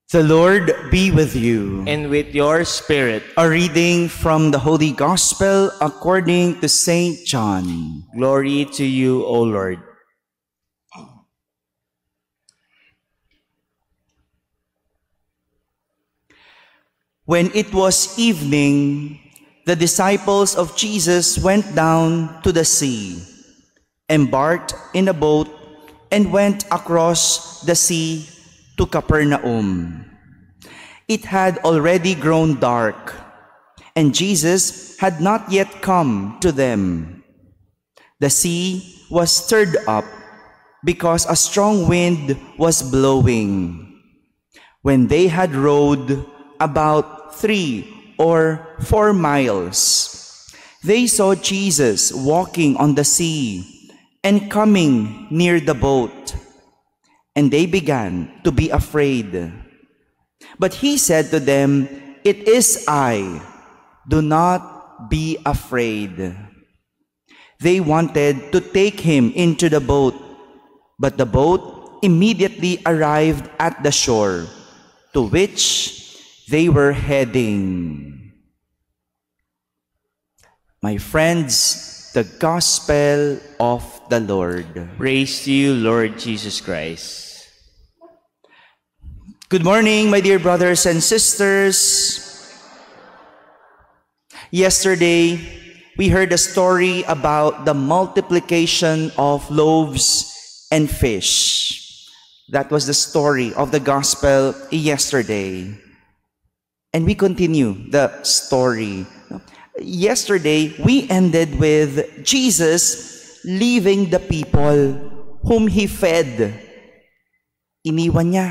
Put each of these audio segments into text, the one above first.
The Lord be with you. And with your spirit. A reading from the Holy Gospel according to Saint John. Glory to you, O Lord. When it was evening, the disciples of Jesus went down to the sea, embarked in a boat, and went across the sea to Capernaum. It had already grown dark, and Jesus had not yet come to them. The sea was stirred up because a strong wind was blowing. When they had rowed about 3 or 4 miles, they saw Jesus walking on the sea and coming near the boat, and they began to be afraid. But he said to them, "It is I, do not be afraid." They wanted to take him into the boat, but the boat immediately arrived at the shore, to which they were heading. My friends, the Gospel of the Lord. Praise to you, Lord Jesus Christ. Good morning, my dear brothers and sisters. Yesterday, we heard a story about the multiplication of loaves and fish. That was the story of the Gospel yesterday. And we continue the story. Yesterday, we ended with Jesus leaving the people whom He fed. Iniwan niya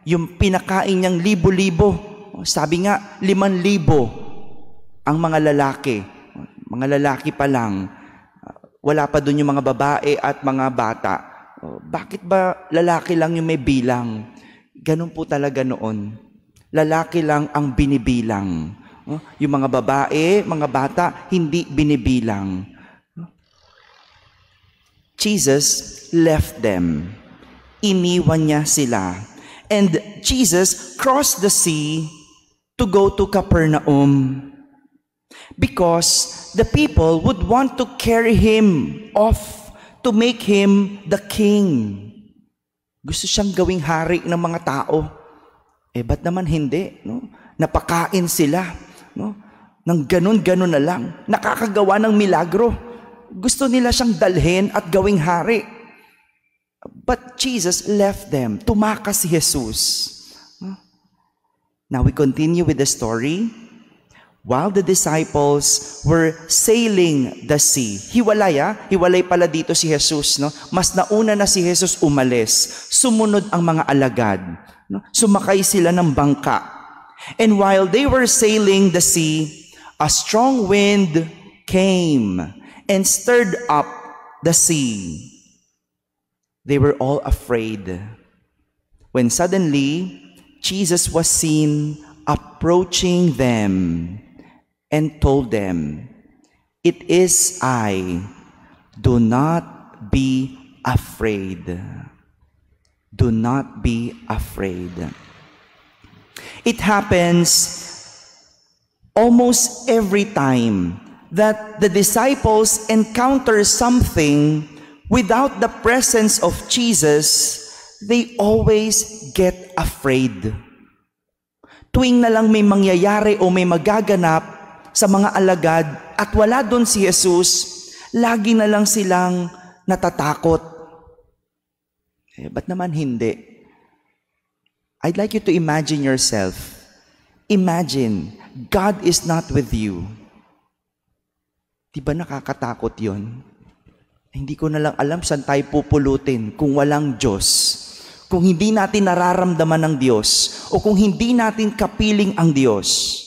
yung pinakain niyang libo-libo. Sabi nga, 5,000 ang mga lalaki. Mga lalaki pa lang. Wala pa dun yung mga babae at mga bata. Bakit ba lalaki lang yung may bilang? Ganun po talaga noon. Lalaki lang ang binibilang. Yung mga babae, mga bata, hindi binibilang. Jesus left them. Iniwan niya sila. And Jesus crossed the sea to go to Capernaum because the people would want to carry him off to make him the king. Gusto siyang gawing hari ng mga tao. Ba't naman hindi? No? Napakain sila. No? Nang ganun-ganun na lang. Nakakagawa ng milagro. Gusto nila siyang dalhin at gawing hari. But Jesus left them. Tumakas si Jesus. Now we continue with the story. While the disciples were sailing the sea. Hiwalay pala dito si Jesus. No? Mas nauna na si Jesus umalis. Sumunod ang mga alagad. No? Sumakay sila ng bangka. And while they were sailing the sea, a strong wind came and stirred up the sea. They were all afraid. When suddenly, Jesus was seen approaching them and told them, "It is I. Do not be afraid." Do not be afraid. It happens almost every time that the disciples encounter something without the presence of Jesus, they always get afraid. Tuwing na lang may mangyayari o may magaganap sa mga alagad at wala doon si Jesus, lagi na lang silang natatakot. Ba't naman hindi? I'd like you to imagine yourself. Imagine, God is not with you. Di ba nakakatakot yun? Hindi ko na lang alam saan tayo pupulutin kung walang Diyos. Kung hindi natin nararamdaman ng Diyos o kung hindi natin kapiling ang Diyos.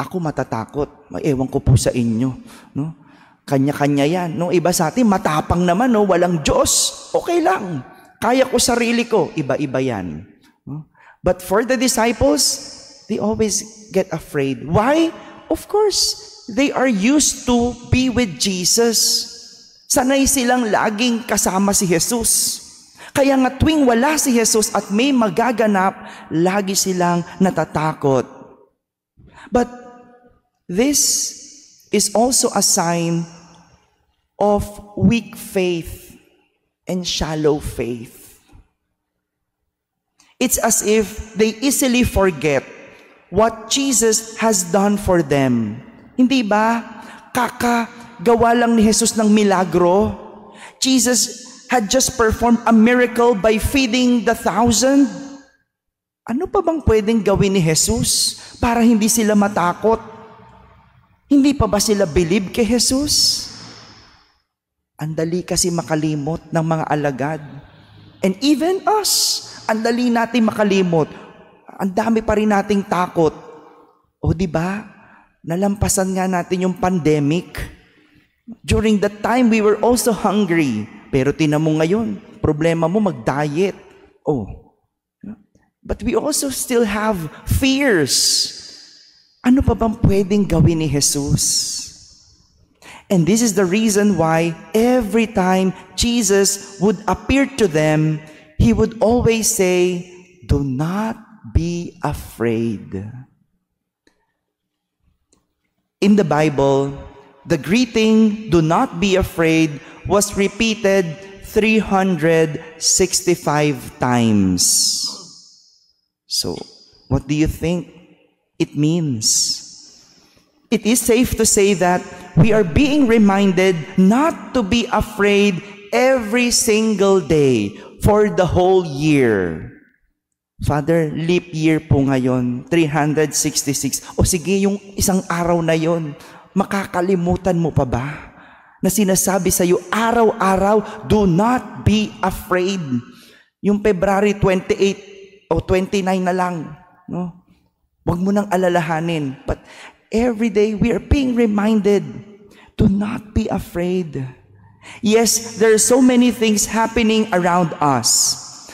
Ako matatakot. Ewan ko po sa inyo. No? Kanya-kanya yan. No? Iba sa atin, matapang naman. No? Walang Diyos. Okay lang. Kaya ko sarili ko. Iba-iba yan. No? But for the disciples, they always get afraid. Why? Of course, they are used to be with Jesus. Sanay silang laging kasama si Jesus. Kaya nga tuwing wala si Jesus at may magaganap, lagi silang natatakot. But this is also a sign of weak faith and shallow faith. It's as if they easily forget what Jesus has done for them. Hindi ba? Kakagawa lang ni Jesus ng milagro. Jesus had just performed a miracle by feeding the 1,000. Ano pa bang pwedeng gawin ni Jesus para hindi sila matakot? Hindi pa ba sila believe kay Jesus? Ang dali kasi makalimot ng mga alagad. And even us, ang dali natin makalimot. Ang dami pa rin nating takot. O di ba? Nalampasan nga natin yung pandemic. During that time, we were also hungry. Pero tinan mo ngayon, problema mo mag-diet. Oh. But we also still have fears. Ano pa bang pwedeng gawin ni Jesus? And this is the reason why every time Jesus would appear to them, He would always say, "Do not be afraid." In the Bible, the greeting, "Do not be afraid," was repeated 365 times. So, what do you think it means? It is safe to say that we are being reminded not to be afraid every single day for the whole year. Father, leap year po ngayon, 366. O sige, yung isang araw na yon, makakalimutan mo pa ba? Na sinasabi sa iyo, araw-araw, do not be afraid. Yung February 28 o 29 na lang, no? Huwag mo nang alalahanin. But every day, we are being reminded, do not be afraid. Yes, there are so many things happening around us,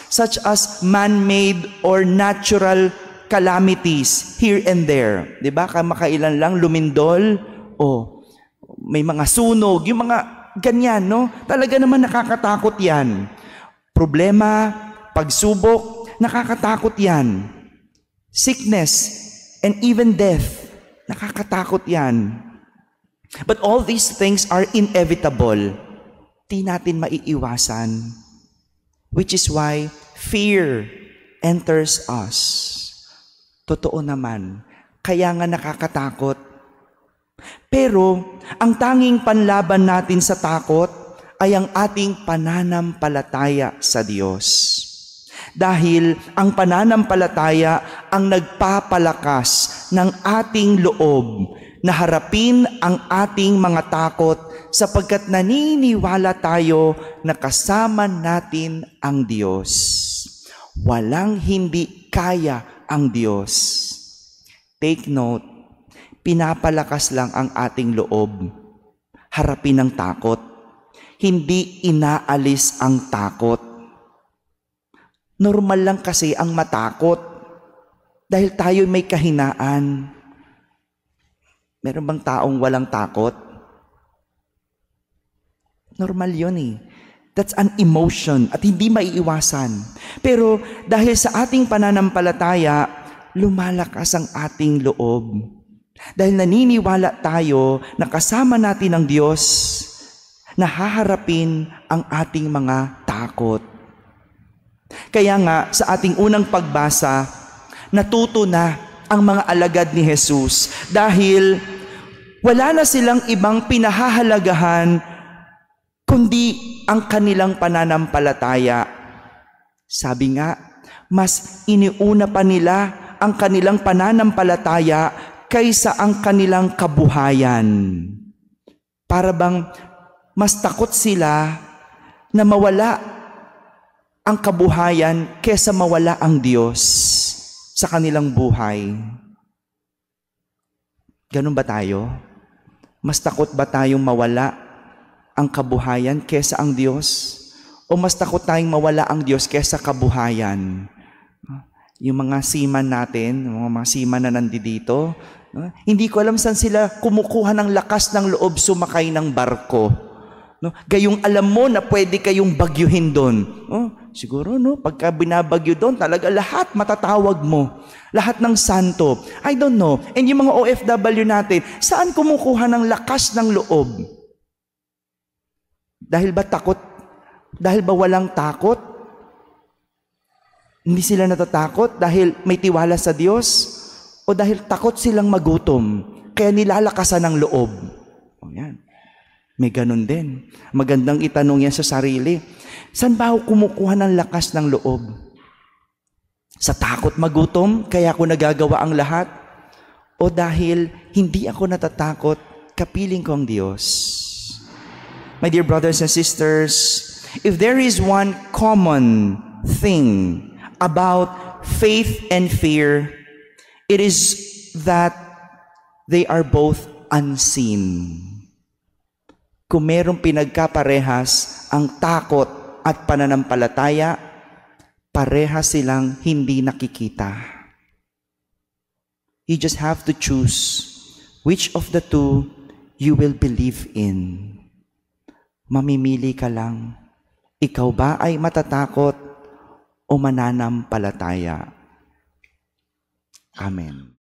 such as man-made or natural calamities here and there. Diba? Kamakailan lang, lumindol, may mga sunog, yung mga ganyan, no? Talaga naman nakakatakot yan. Problema, pagsubok, nakakatakot yan. Sickness, and even death, nakakatakot yan. But all these things are inevitable. Di natin maiiwasan. Which is why fear enters us. Totoo naman. Kaya nga nakakatakot. Pero, ang tanging panlaban natin sa takot ay ang ating pananampalataya sa Diyos. Dahil ang pananampalataya ang nagpapalakas ng ating loob na harapin ang ating mga takot sapagkat naniniwala tayo na kasama natin ang Diyos. Walang hindi kaya ang Diyos. Take note, pinapalakas lang ang ating loob. Harapin ang takot. Hindi inaalis ang takot. Normal lang kasi ang matakot. Dahil tayo may kahinaan. Meron bang taong walang takot? Normal yun eh. That's an emotion at hindi maiiwasan. Pero dahil sa ating pananampalataya, lumalakas ang ating loob. Dahil naniniwala tayo na kasama natin ang Diyos, na haharapin ang ating mga takot. Kaya nga, sa ating unang pagbasa, natuto na ang mga alagad ni Jesus dahil wala na silang ibang pinahahalagahan kundi ang kanilang pananampalataya. Sabi nga, mas iniuna pa nila ang kanilang pananampalataya kaysa ang kanilang kabuhayan. Para bang mas takot sila na mawala ang kabuhayan kaysa mawala ang Diyos sa kanilang buhay. Ganun ba tayo? Mas takot ba tayong mawala ang kabuhayan kaysa ang Diyos? O mas takot tayong mawala ang Diyos kaysa kabuhayan? Yung mga seaman natin, mga seaman na nandito, hindi ko alam saan sila kumukuha ng lakas ng loob sumakay ng barko. Gayong alam mo na pwede kayong bagyuhin doon. Siguro, no? Pagka binabagyo doon, talaga lahat matatawag mo. Lahat ng santo. I don't know. And yung mga OFW natin, saan kumukuha ng lakas ng loob? Dahil ba takot? Dahil ba walang takot? Hindi sila natatakot dahil may tiwala sa Diyos? O dahil takot silang magutom, kaya nilalakasan ng loob? O yan. May ganun din. Magandang itanong yan sa sarili. Saan ba ako kumukuha ng lakas ng loob? Sa takot magutom, kaya ako nagagawa ang lahat? O dahil hindi ako natatakot, kapiling ko ang Diyos? My dear brothers and sisters, if there is one common thing about faith and fear, it is that they are both unseen. Kung merong pinagkaparehas ang takot at pananampalataya, parehas silang hindi nakikita. You just have to choose which of the two you will believe in. Mamimili ka lang. Ikaw ba ay matatakot o mananampalataya? Amen.